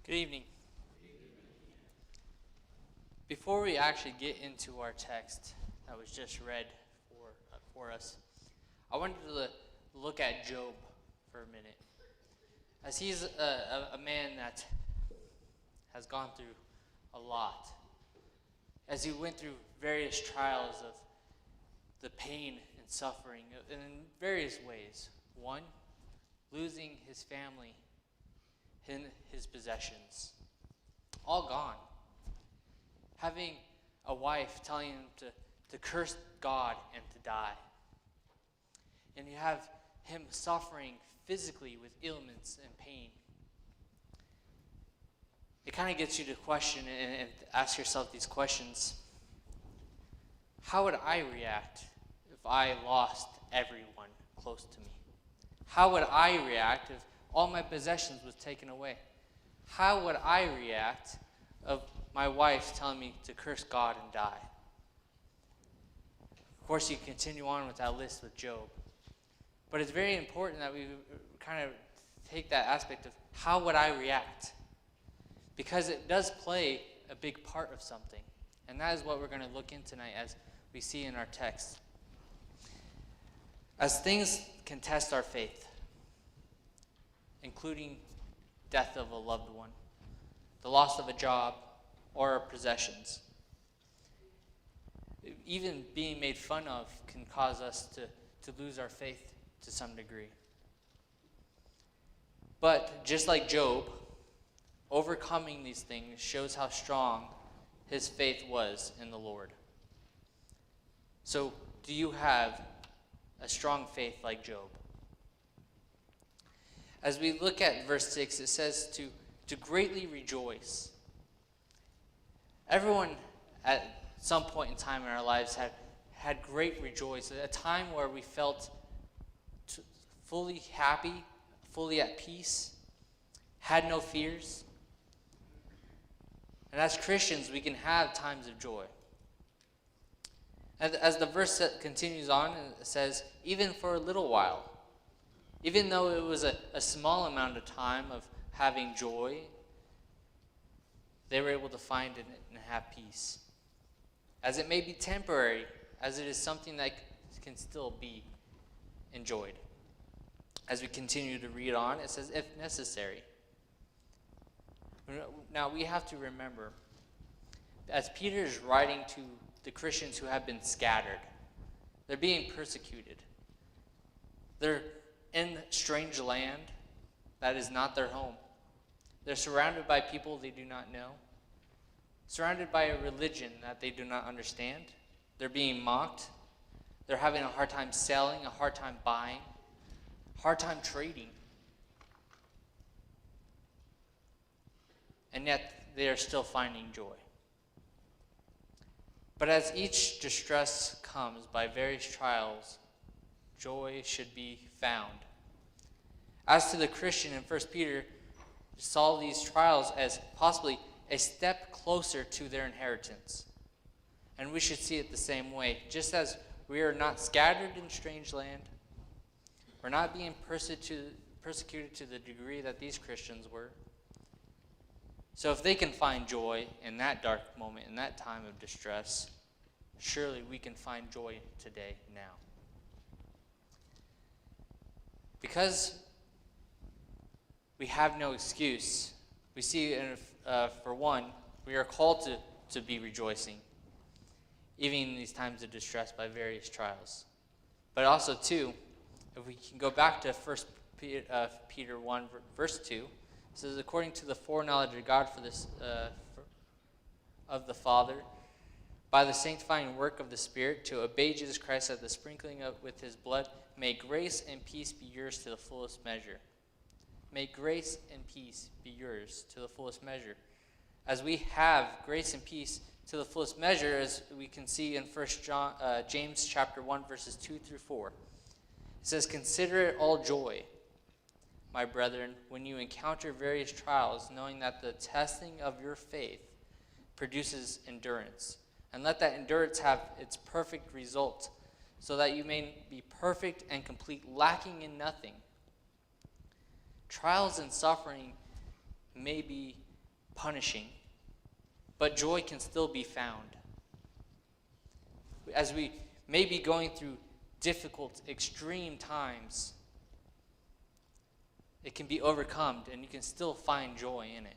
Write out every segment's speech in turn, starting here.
Good evening. Before we actually get into our text that was just read for us, I wanted to look at Job for a minute. As he's a man that has gone through a lot, as he went through various trials of the pain and suffering in various ways. One, losing his family, his possessions, all gone. Having a wife telling him to curse God and to die. And you have him suffering physically with ailments and pain. It kind of gets you to question and ask yourself these questions. How would I react if I lost everyone close to me? How would I react if all my possessions was taken away? How would I react of my wife telling me to curse God and die? Of course, you continue on with that list with Job. But it's very important that we kind of take that aspect of how would I react? Because it does play a big part of something. And that is what we're going to look in tonight as we see in our text. As things can test our faith, including death of a loved one, the loss of a job, or our possessions. Even being made fun of can cause us to lose our faith to some degree. But just like Job, overcoming these things shows how strong his faith was in the Lord. So, do you have a strong faith like Job? As we look at verse 6, it says to greatly rejoice. Everyone at some point in time in our lives had great rejoice, a time where we felt fully happy, fully at peace, had no fears. And as Christians, we can have times of joy. As the verse continues on, it says, even for a little while. Even though it was a small amount of time of having joy, they were able to find it and have peace. As it may be temporary, as it is something that can still be enjoyed. As we continue to read on, it says, if necessary. Now we have to remember, as Peter is writing to the Christians who have been scattered, they're being persecuted. They're in strange land that is not their home. They're surrounded by people they do not know, surrounded by a religion that they do not understand. They're being mocked. They're having a hard time selling, a hard time buying, hard time trading. And yet they are still finding joy. But as each distress comes by various trials, joy should be found. As to the Christian in 1 Peter, saw these trials as possibly a step closer to their inheritance. And we should see it the same way. Just as we are not scattered in strange land, we're not being persecuted to the degree that these Christians were. So if they can find joy in that dark moment, in that time of distress, surely we can find joy today, now. Because we have no excuse, we see, for one, we are called to be rejoicing, even in these times of distress by various trials. But also, two, if we can go back to 1 Peter 1, verse 2, it says, according to the foreknowledge of God of the Father, by the sanctifying work of the Spirit, to obey Jesus Christ at the sprinkling with his blood, may grace and peace be yours to the fullest measure. May grace and peace be yours to the fullest measure. As we have grace and peace to the fullest measure, as we can see in James chapter 1, verses 2 through 4. It says, consider it all joy, my brethren, when you encounter various trials, knowing that the testing of your faith produces endurance. And let that endurance have its perfect result, so that you may be perfect and complete, lacking in nothing. Trials and suffering may be punishing, but joy can still be found. As we may be going through difficult, extreme times, it can be overcome, and you can still find joy in it.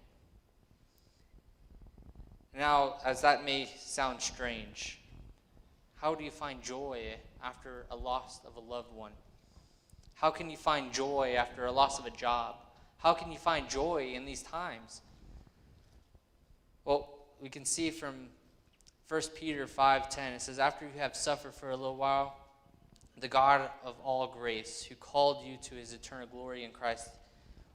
Now, as that may sound strange, how do you find joy after a loss of a loved one? How can you find joy after a loss of a job? How can you find joy in these times? Well, we can see from 1 Peter 5:10, it says, "After you have suffered for a little while, the God of all grace, who called you to his eternal glory in Christ,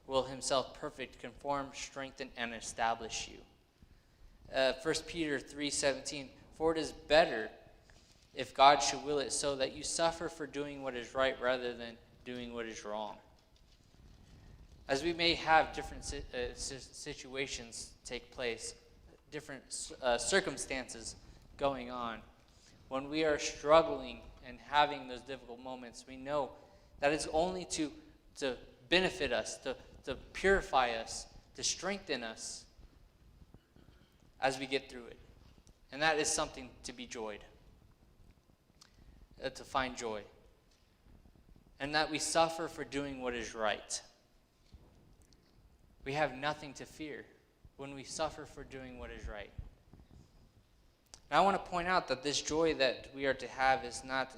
will himself perfect, conform, strengthen, and establish you." 1 Peter 3:17, "For it is better if God should will it so that you suffer for doing what is right rather than doing what is wrong." As we may have different situations take place, different circumstances going on, when we are struggling and having those difficult moments, we know that it's only to benefit us, to purify us, to strengthen us as we get through it. And that is something to be joyed, to find joy. And that we suffer for doing what is right. We have nothing to fear when we suffer for doing what is right. And I want to point out that this joy that we are to have is not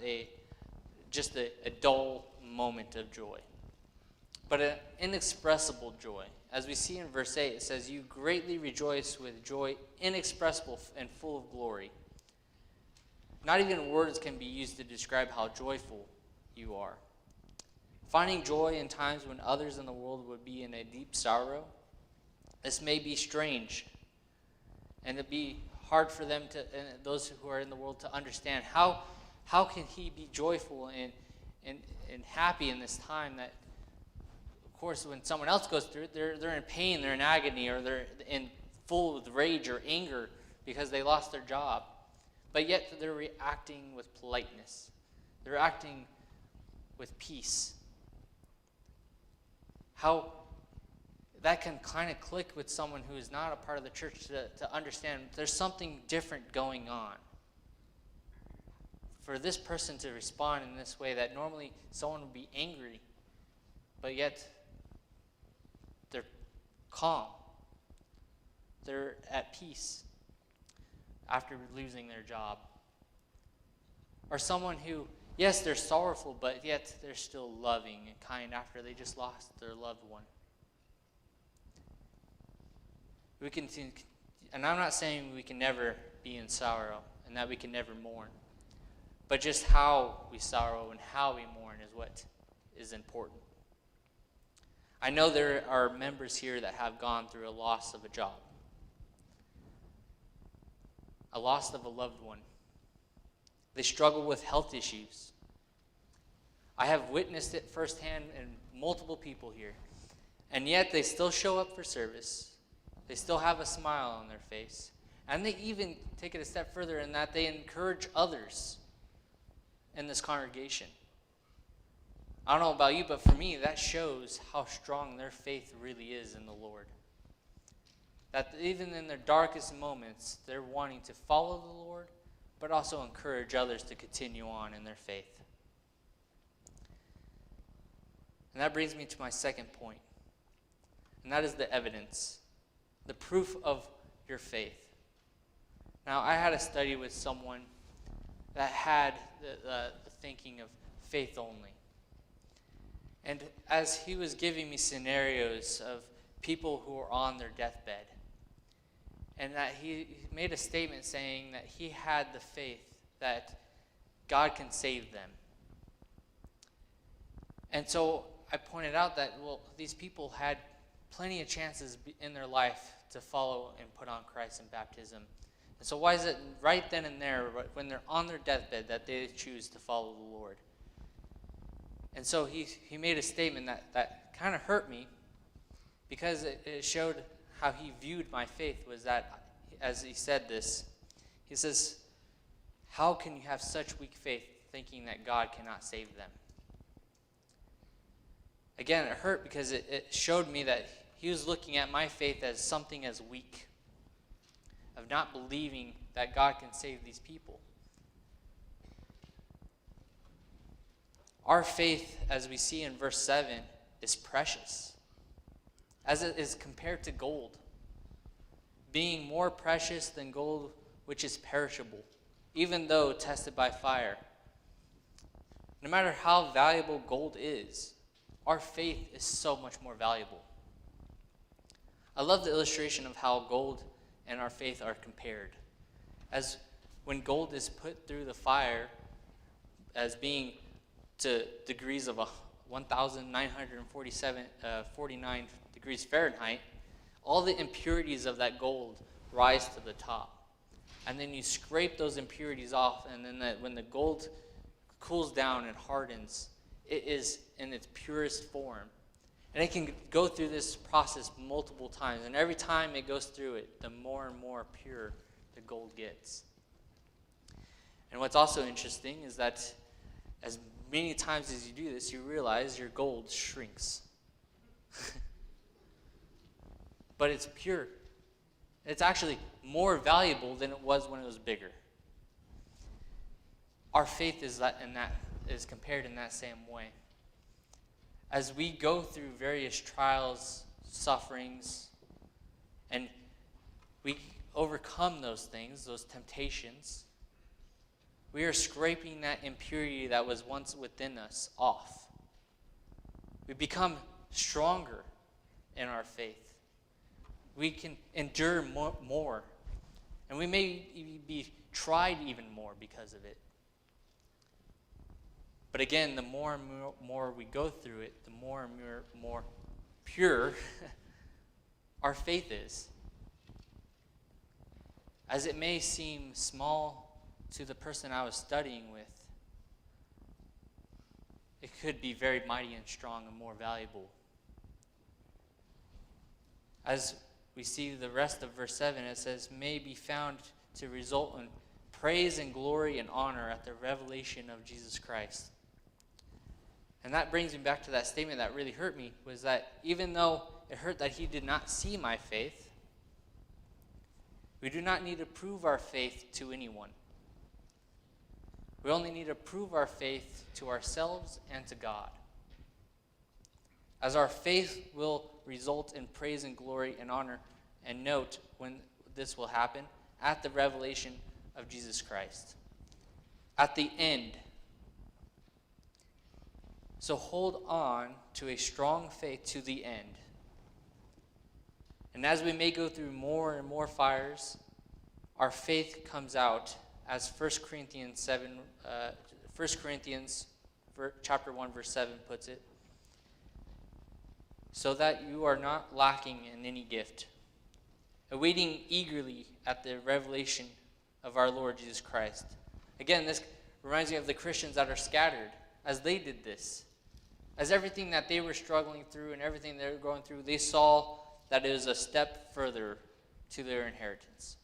just a dull moment of joy, but an inexpressible joy. As we see in verse 8, it says, "You greatly rejoice with joy inexpressible and full of glory." Not even words can be used to describe how joyful you are. Finding joy in times when others in the world would be in a deep sorrow, this may be strange, and it'd be hard for them and those who are in the world to understand how can he be joyful and happy in this time that, of course, when someone else goes through it, they're in pain, they're in agony, or they're in full with rage or anger because they lost their job. But yet they're reacting with politeness. They're acting with peace. How that can kind of click with someone who is not a part of the church to understand there's something different going on. For this person to respond in this way, that normally someone would be angry, but yet they're calm. They're at peace after losing their job. Or someone who, yes, they're sorrowful, but yet they're still loving and kind after they just lost their loved one. We can think, and I'm not saying we can never be in sorrow and that we can never mourn, but just how we sorrow and how we mourn is what is important. I know there are members here that have gone through a loss of a job, a loss of a loved one. They struggle with health issues. I have witnessed it firsthand in multiple people here, and yet they still show up for service. They still have a smile on their face. And they even take it a step further in that they encourage others in this congregation. I don't know about you, but for me, that shows how strong their faith really is in the Lord. That even in their darkest moments, they're wanting to follow the Lord, but also encourage others to continue on in their faith. And that brings me to my second point, and that is the evidence. The proof of your faith. Now, I had a study with someone that had the thinking of faith only. And as he was giving me scenarios of people who are on their deathbed, and that he made a statement saying that he had the faith that God can save them. And so I pointed out that, well, these people had plenty of chances in their life to follow and put on Christ in baptism. And so why is it right then and there, when they're on their deathbed, that they choose to follow the Lord? And so he made a statement that kind of hurt me, because it showed how he viewed my faith. Was that, as he said this, he says, "How can you have such weak faith thinking that God cannot save them?" Again, it hurt because it showed me that he was looking at my faith as something as weak, of not believing that God can save these people. Our faith, as we see in verse 7, is precious, as it is compared to gold, being more precious than gold which is perishable, even though tested by fire. No matter how valuable gold is, our faith is so much more valuable. I love the illustration of how gold and our faith are compared. As when gold is put through the fire as being to degrees of 1,949 degrees Fahrenheit, all the impurities of that gold rise to the top. And then you scrape those impurities off, and then when the gold cools down and hardens, it is in its purest form. And it can go through this process multiple times. And every time it goes through it, the more and more pure the gold gets. And what's also interesting is that as many times as you do this, you realize your gold shrinks. But it's pure. It's actually more valuable than it was when it was bigger. Our faith is compared in that same way. As we go through various trials, sufferings, and we overcome those things, those temptations, we are scraping that impurity that was once within us off. We become stronger in our faith. We can endure more. And we may be tried even more because of it. But again, the more and more we go through it, the more and more pure our faith is. As it may seem small to the person I was studying with, it could be very mighty and strong and more valuable. As we see the rest of verse 7, it says, may be found to result in praise and glory and honor at the revelation of Jesus Christ. And that brings me back to that statement that really hurt me, was that even though it hurt that he did not see my faith, we do not need to prove our faith to anyone. We only need to prove our faith to ourselves and to God. As our faith will result in praise and glory and honor, and note when this will happen, at the revelation of Jesus Christ. At the end. So hold on to a strong faith to the end. And as we may go through more and more fires, our faith comes out, as 1 Corinthians chapter 1 verse 7 puts it, so that you are not lacking in any gift, awaiting eagerly at the revelation of our Lord Jesus Christ. Again, this reminds me of the Christians that are scattered, as they did this. As everything that they were struggling through and everything they were going through, they saw that it was a step further to their inheritance.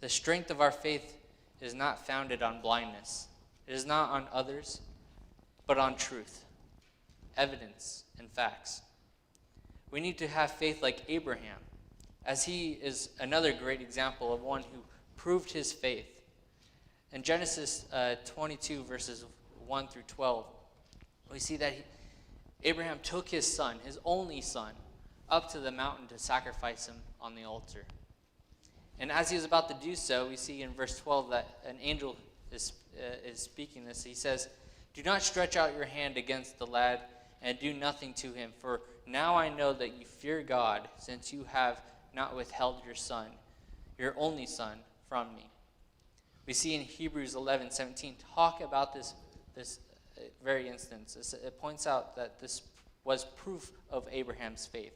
The strength of our faith is not founded on blindness. It is not on others, but on truth, evidence, and facts. We need to have faith like Abraham, as he is another great example of one who proved his faith. In Genesis 22, verses 1 through 12, we see that Abraham took his son, his only son, up to the mountain to sacrifice him on the altar. And as he was about to do so, we see in verse 12 that an angel is speaking this. He says, do not stretch out your hand against the lad and do nothing to him, for now I know that you fear God, since you have not withheld your son, your only son, from me. We see in Hebrews 11:17 talk about this very instance. It points out that this was proof of Abraham's faith.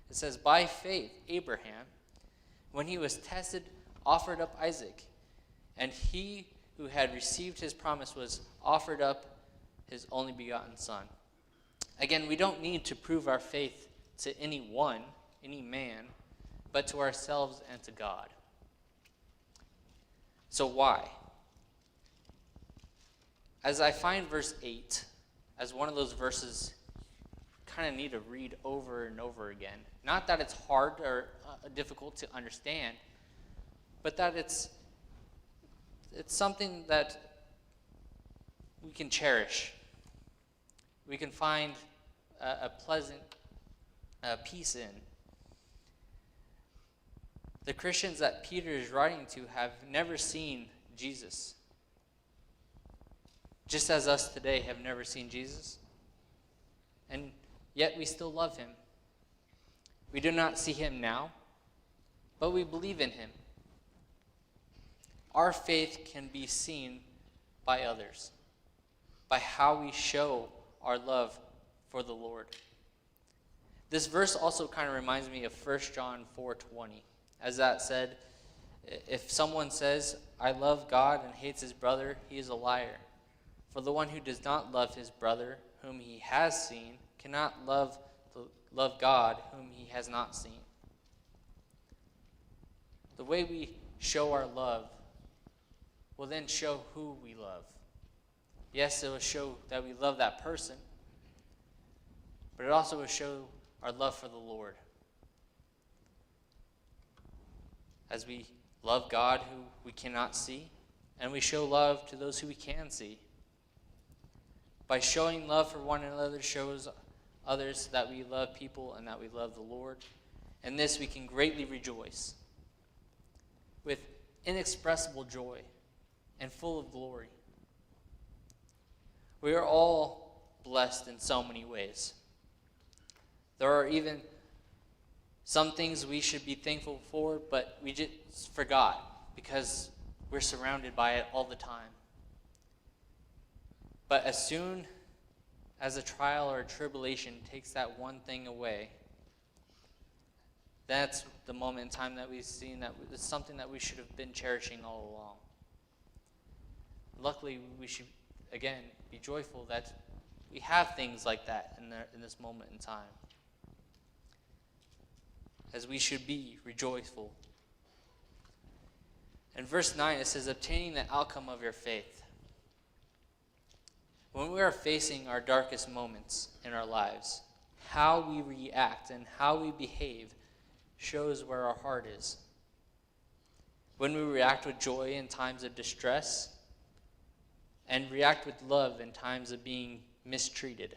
It says, by faith, Abraham, when he was tested, offered up Isaac, and he who had received his promise was offered up his only begotten son. Again, we don't need to prove our faith to anyone, any man, but to ourselves and to God. So why? As I find verse 8 as one of those verses kind of need to read over and over again. Not that it's hard or difficult to understand, but that it's something that we can cherish. We can find a pleasant peace in. The Christians that Peter is writing to have never seen Jesus. Just as us today have never seen Jesus. And yet we still love him. We do not see him now, but we believe in him. Our faith can be seen by others, by how we show our love for the Lord. This verse also kind of reminds me of 1 John 4:20. As that said, if someone says, I love God and hates his brother, he is a liar. For the one who does not love his brother, whom he has seen, cannot love God, whom he has not seen. The way we show our love will then show who we love. Yes, it will show that we love that person, but it also will show our love for the Lord. As we love God who we cannot see, and we show love to those who we can see. By showing love for one another shows others that we love people and that we love the Lord. And this we can greatly rejoice with inexpressible joy and full of glory. We are all blessed in so many ways. There are even some things we should be thankful for, but we just forgot because we're surrounded by it all the time. But as soon as a trial or a tribulation takes that one thing away, that's the moment in time that we've seen that it's something that we should have been cherishing all along. Luckily, we should, again, be joyful that we have things like that in this moment in time. As we should be rejoiceful. In verse 9, it says, obtaining the outcome of your faith. When we are facing our darkest moments in our lives, how we react and how we behave shows where our heart is. When we react with joy in times of distress and react with love in times of being mistreated,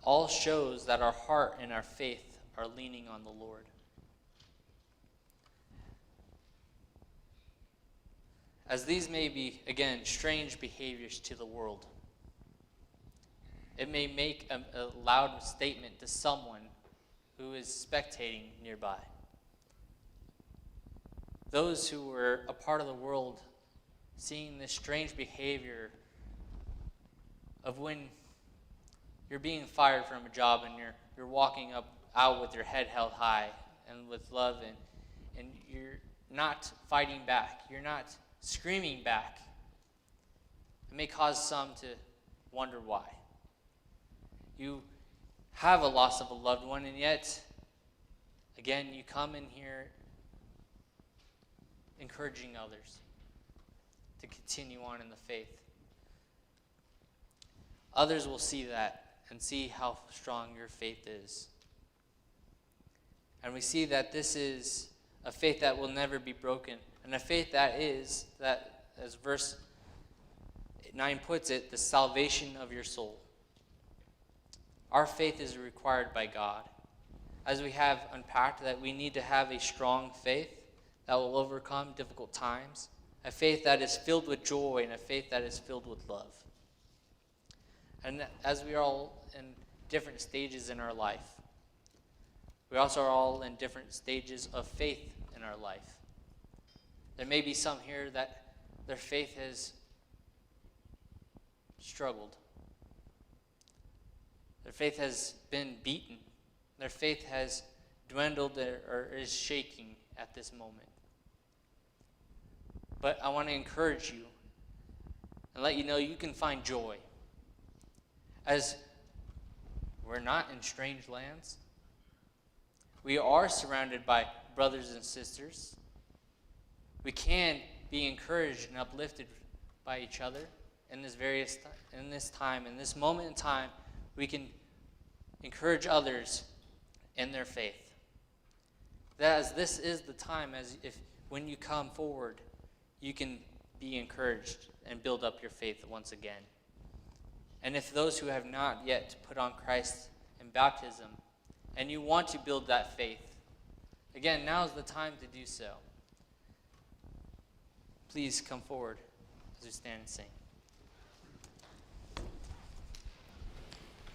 all shows that our heart and our faith are leaning on the Lord. As these may be, again, strange behaviors to the world, it may make a loud statement to someone who is spectating nearby. Those who were a part of the world seeing this strange behavior of when you're being fired from a job and you're walking out with your head held high and with love, and you're not fighting back, you're not screaming back. It may cause some to wonder why. You have a loss of a loved one, and yet, again, you come in here encouraging others to continue on in the faith. Others will see that and see how strong your faith is. And we see that this is a faith that will never be broken. And a faith that is, that as verse 9 puts it, the salvation of your soul. Our faith is required by God. As we have unpacked that we need to have a strong faith that will overcome difficult times. A faith that is filled with joy and a faith that is filled with love. And as we are all in different stages in our life, we also are all in different stages of faith in our life. There may be some here that their faith has struggled. Their faith has been beaten. Their faith has dwindled or is shaking at this moment. But I want to encourage you and let you know you can find joy. As we're not in strange lands, we are surrounded by brothers and sisters. We can be encouraged and uplifted by each other in this time. In this moment in time, we can encourage others in their faith. That as this is the time, as if when you come forward, you can be encouraged and build up your faith once again. And if those who have not yet put on Christ in baptism, and you want to build that faith, again, now is the time to do so. Please come forward as we stand and sing.